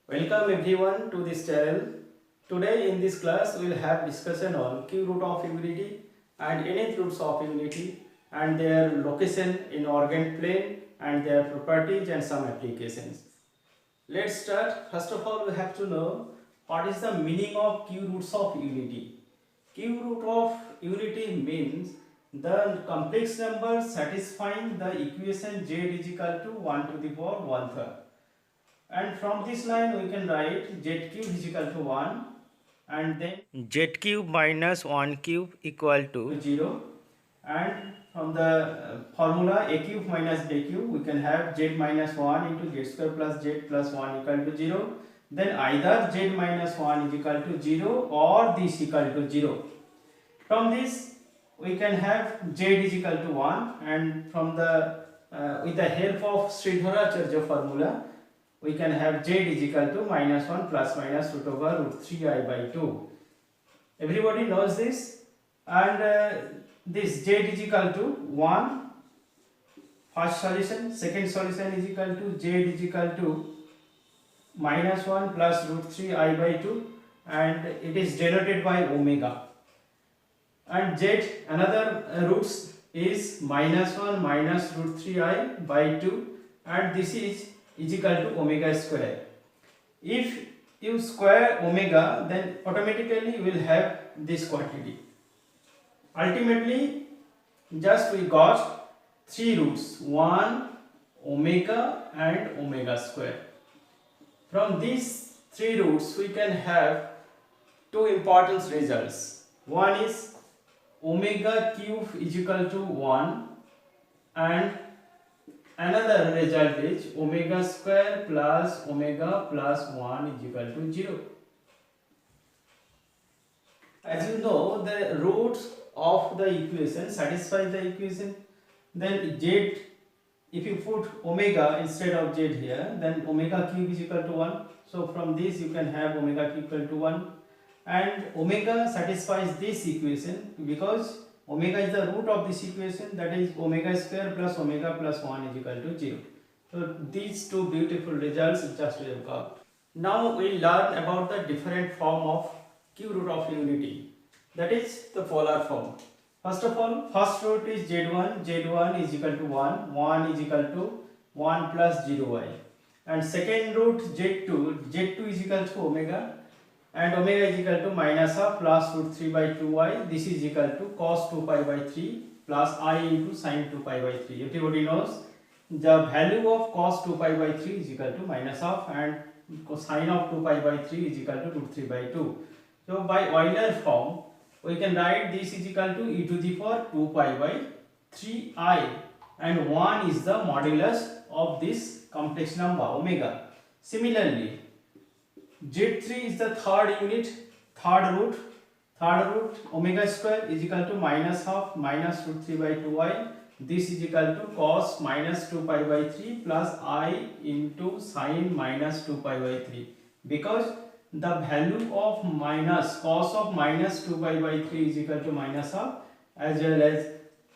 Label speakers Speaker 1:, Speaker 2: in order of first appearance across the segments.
Speaker 1: Welcome everyone to this channel. Today in this class we will have discussion on cube root of unity and nth roots of unity and their location in organ plane and their properties and some applications. Let's start. First of all, we have to know what is the meaning of cube roots of unity. Cube root of unity means the complex number satisfying the equation z is equal to 1 to the power 1/3. And from this line we can write z cube is equal to 1 and then
Speaker 2: Z cube minus 1 cube equal to
Speaker 1: 0, and from the formula a cube minus b cube we can have z minus 1 into z square plus z plus 1 equal to 0. Then either z minus 1 is equal to 0 or this equal to 0. From this we can have z is equal to 1, and from the with the help of Sridhara-Acharya formula we can have z is equal to minus 1 plus minus root over root 3I by 2. Everybody knows this, and this z is equal to 1, first solution. Second solution is equal to z is equal to minus 1 plus root 3I by 2, and it is denoted by omega. And z another roots is minus 1 minus root 3I by 2, and this is equal to omega square. If you square omega, then automatically you will have this quantity. Ultimately, just we got three roots, 1, omega and omega square. From these three roots we can have two important results. One is omega cube is equal to 1, and another result is omega square plus omega plus 1 is equal to 0. As you know, the roots of the equation satisfy the equation. Then z, if you put omega instead of z here, then omega cube is equal to 1. So from this you can have omega cube equal to 1. And omega satisfies this equation because omega is the root of this equation, that is omega square plus omega plus 1 is equal to 0. So these two beautiful results just we have got. Now we learn about the different form of cube root of unity, that is the polar form. First of all, first root is z1, z1 is equal to 1, 1 is equal to 1 plus 0y. And second root z2, z2 is equal to omega, and omega is equal to minus of plus root 3 by 2y. This is equal to cos 2 pi by 3 plus I into sin 2 pi by 3. Everybody knows the value of cos 2 pi by 3 is equal to minus of, and sin of 2 pi by 3 is equal to root 3 by 2. So by Euler form we can write this is equal to e to the power 2 pi by 3I, and 1 is the modulus of this complex number omega. Similarly, z3 is the third unit, third root omega square is equal to minus half minus root 3 by 2y. This is equal to cos minus 2 pi by 3 plus I into sin minus 2 pi by 3, because the value of minus cos of minus 2 pi by 3 is equal to minus half, as well as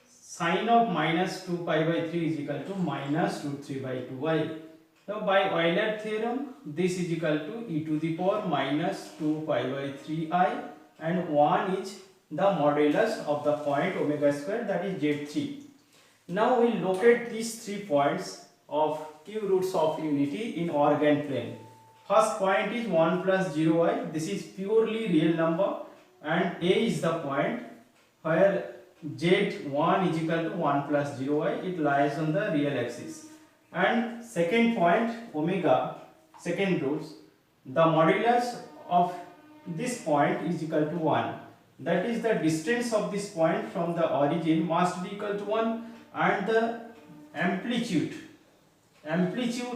Speaker 1: sin of minus 2 pi by 3 is equal to minus root 3 by 2y. So by Euler theorem, this is equal to e to the power minus 2 pi by 3I, and 1 is the modulus of the point omega square, that is z3. Now we locate these 3 points of cube roots of unity in organ plane. First point is 1 plus 0y. This is purely real number, and A is the point where z1 is equal to 1 plus 0y. It lies on the real axis. And second point omega, second roots, the modulus of this point is equal to 1. That is the distance of this point from the origin must be equal to 1, and the amplitude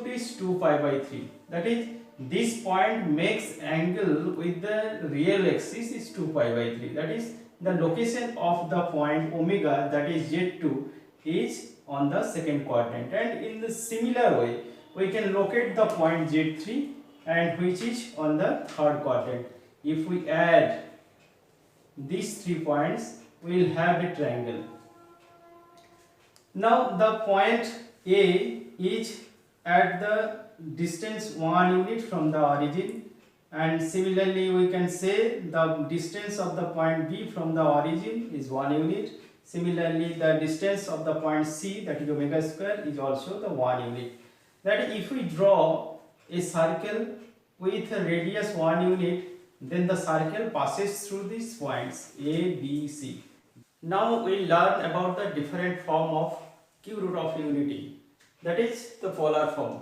Speaker 1: is 2 pi by 3. That is, this point makes angle with the real axis is 2 pi by 3. That is, the location of the point omega, that is z2, is on the second quadrant. And in the similar way we can locate the point z3, and which is on the third quadrant. If we add these 3 points, we will have a triangle. Now the point A is at the distance 1 unit from the origin, and similarly we can say the distance of the point B from the origin is 1 unit. Similarly the distance of the point C, that is omega square, is also the 1 unit. That if we draw a circle with a radius 1 unit, then the circle passes through these points A, B, C. Now we learn about the different form of cube root of unity, that is the polar form.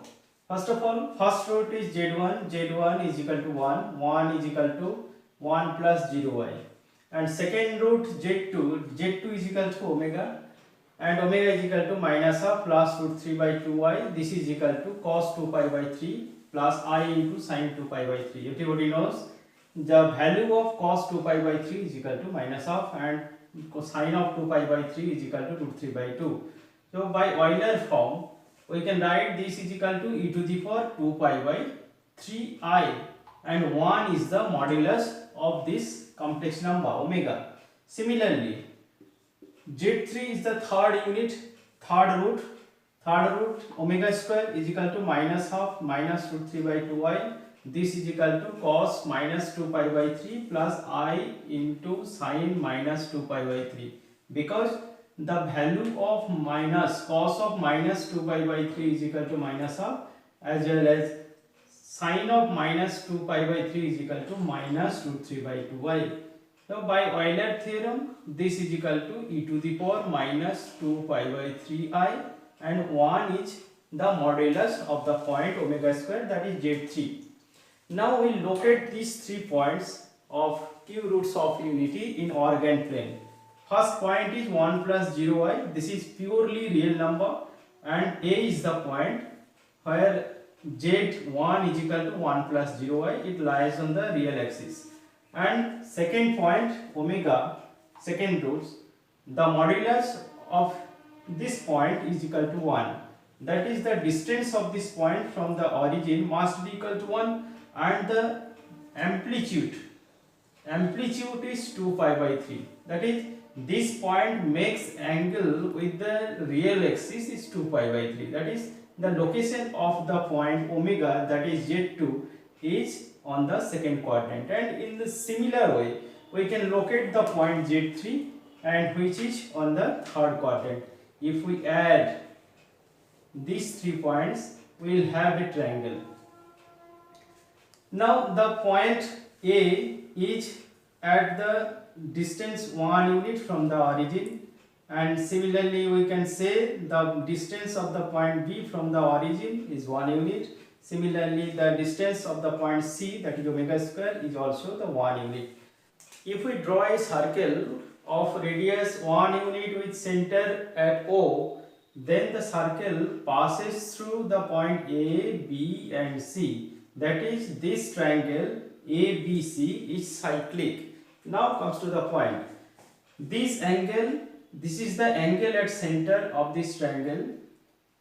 Speaker 1: First of all, first root is z1, z1 is equal to 1, 1 is equal to 1 plus 0y. And second root z2, z2 is equal to omega, and omega is equal to minus of plus root 3 by 2y. This is equal to cos 2 pi by 3 plus I into sin 2 pi by 3. Everybody knows the value of cos 2 pi by 3 is equal to minus of, and sine of 2 pi by 3 is equal to root 3 by 2. So by Euler form, we can write this is equal to e to the power 2 pi by 3i, and 1 is the modulus of this complex number omega. Similarly, z3 is the third unit, third root omega square is equal to minus half minus root 3 by 2i. This is equal to cos minus 2 pi by 3 plus I into sin minus 2 pi by 3, because the value of minus cos of minus 2 pi by 3 is equal to minus of, as well as sin of minus 2 pi by 3 is equal to minus root 3 by 2y. So by Euler theorem, this is equal to e to the power minus 2 pi by 3i, and 1 is the modulus of the point omega square, that is z3. Now we locate these 3 points of cube roots of unity in organ plane. First point is 1 plus 0y. This is purely real number, and A is the point where z1 is equal to 1 plus 0y. It lies on the real axis. And second point omega, second roots, the modulus of this point is equal to 1. That is, the distance of this point from the origin must be equal to 1, and the amplitude is 2 pi by 3. That is, this point makes angle with the real axis is 2 pi by 3. That is, the location of the point omega, that is z2, is on the second quadrant. And in the similar way, we can locate the point z3, and which is on the third quadrant. If we add these 3 points, we will have a triangle. Now the point A is at the distance 1 unit from the origin, and similarly we can say the distance of the point B from the origin is 1 unit. Similarly the distance of the point C, that is omega square, is also the 1 unit. If we draw a circle of radius 1 unit with center at O, then the circle passes through the point A, B and C. That is, this triangle ABC is cyclic. Now comes to the point. This angle, this is the angle at center of this triangle,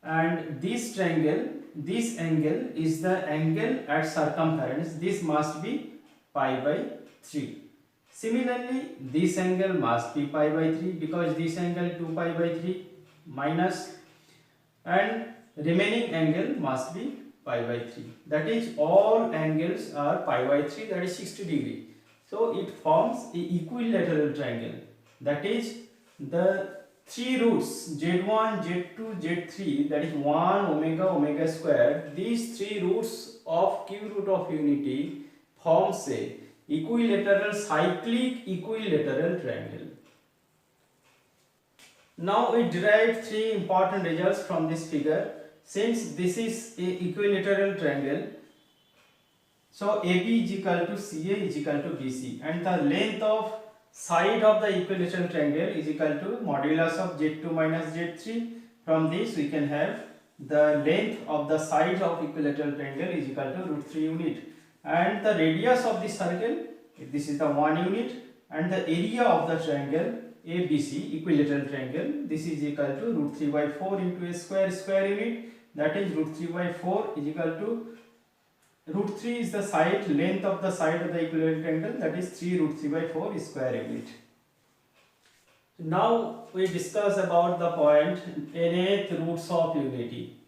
Speaker 1: and this angle is the angle at circumference. This must be pi by 3. Similarly, this angle must be pi by 3, because this angle 2 pi by 3 minus, and remaining angle must be pi by 3. That is, all angles are pi by 3, that is 60 degree. So it forms a equilateral triangle. That is, the 3 roots z1, z2, z3, that is 1 omega omega square, these 3 roots of cube root of unity forms a equilateral, cyclic equilateral triangle. Now we derive 3 important results from this figure. Since this is a equilateral triangle, so AB is equal to CA is equal to BC, and the length of side of the equilateral triangle is equal to modulus of Z2 minus Z3. From this we can have the length of the sides of equilateral triangle is equal to root 3 unit, and the radius of the circle, this is the 1 unit, and the area of the triangle ABC, equilateral triangle, this is equal to root 3 by 4 into a square unit, that is root 3 by 4 is equal to, root 3 is the side, length of the side of the equilateral triangle, that is 3 root 3 by 4 square unit. Now we discuss about the point nth roots of unity.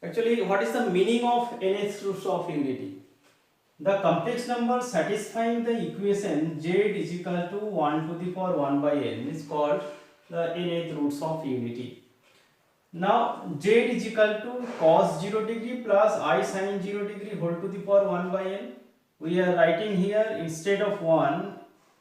Speaker 1: Actually, what is the meaning of nth roots of unity? The complex number satisfying the equation z is equal to 1 to the power 1 by n is called the nth roots of unity. Now z is equal to cos 0 degree plus I sin 0 degree whole to the power 1 by n. We are writing here instead of 1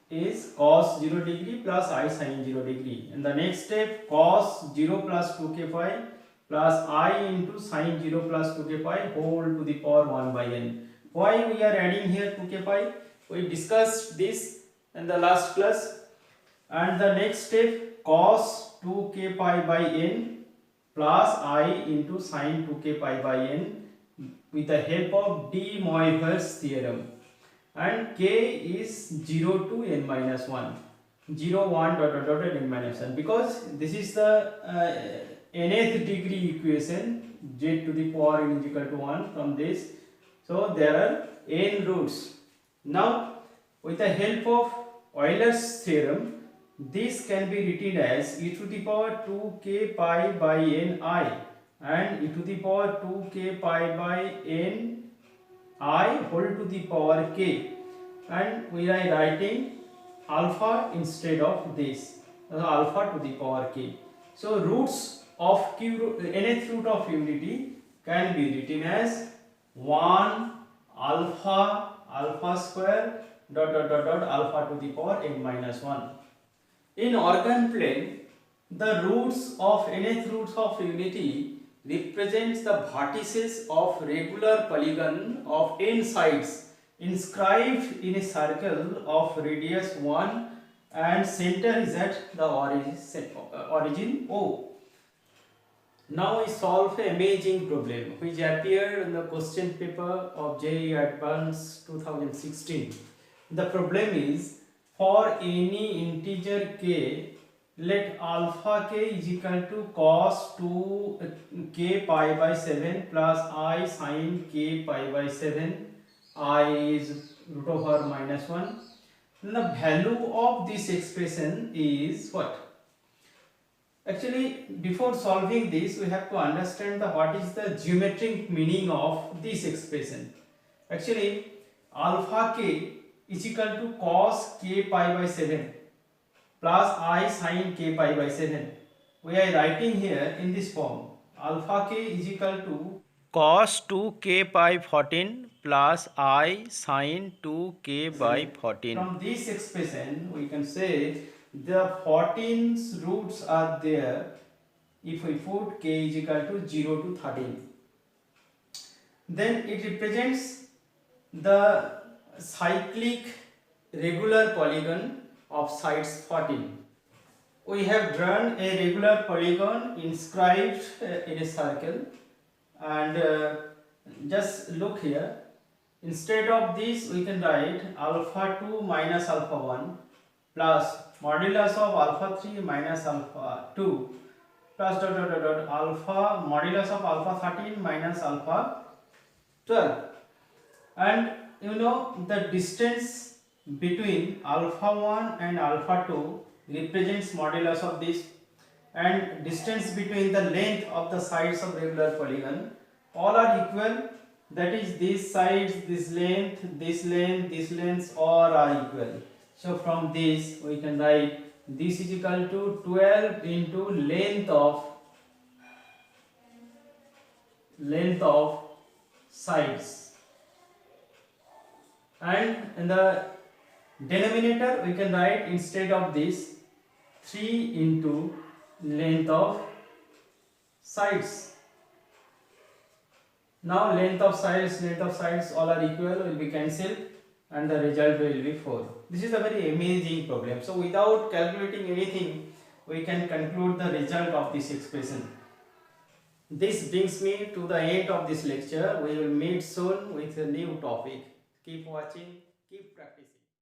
Speaker 1: is cos 0 degree plus I sin 0 degree. In the next step, cos 0 plus 2k pi plus I into sin 0 plus 2k pi whole to the power 1 by n. Why we are adding here 2k pi? We discussed this in the last class. And the next step, cos 2k pi by n plus I into sin 2k pi by n with the help of de Moivre's theorem. And k is 0 to n minus 1, 0 1 dot dot dot at n minus 1, because this is the nth degree equation z to the power n is equal to 1 from this. So there are n roots. Now with the help of Euler's theorem, this can be written as e to the power 2k pi by n I and e to the power 2k pi by n I whole to the power k, and we are writing alpha instead of this, alpha to the power k. So roots of nth root of unity can be written as 1 alpha square dot dot dot dot alpha to the power n minus 1. In organ plane, the roots of nth roots of unity represents the vertices of regular polygon of n sides inscribed in a circle of radius 1 and center is at the origin O. Now we solve an amazing problem which appeared in the question paper of JEE Advanced 2016. The problem is, for any integer k, let alpha k is equal to cos 2k pi by 7 plus I sin k pi by 7, I is root over minus 1. Then the value of this expression is what? Actually, before solving this, we have to understand what is the geometric meaning of this expression. Actually, alpha k is equal to cos k pi by 7 plus I sin k pi by 7. We are writing here in this form. Alpha k is equal to
Speaker 2: cos 2k by 14 plus I sin 2k by 14.
Speaker 1: From this expression, we can say the 14's roots are there if we put k is equal to 0 to 13. Then it represents the cyclic regular polygon of sides 14. We have drawn a regular polygon inscribed in a circle, and just look here. Instead of this, we can write alpha 2 minus alpha 1 plus modulus of alpha 3 minus alpha 2 plus dot dot dot dot alpha modulus of alpha 13 minus alpha 12. And you know the distance between alpha 1 and alpha 2 represents modulus of this, and distance between the length of the sides of regular polygon all are equal. That is, these sides, this length, this length, this length all are equal. So from this we can write this is equal to 12 into length of sides, and in the denominator we can write instead of this 3 into length of sides. Now length of sides all are equal, will be cancelled, and the result will be 4. This is a very amazing problem. So without calculating anything, we can conclude the result of this expression. This brings me to the end of this lecture. We will meet soon with a new topic. Keep watching, keep practicing.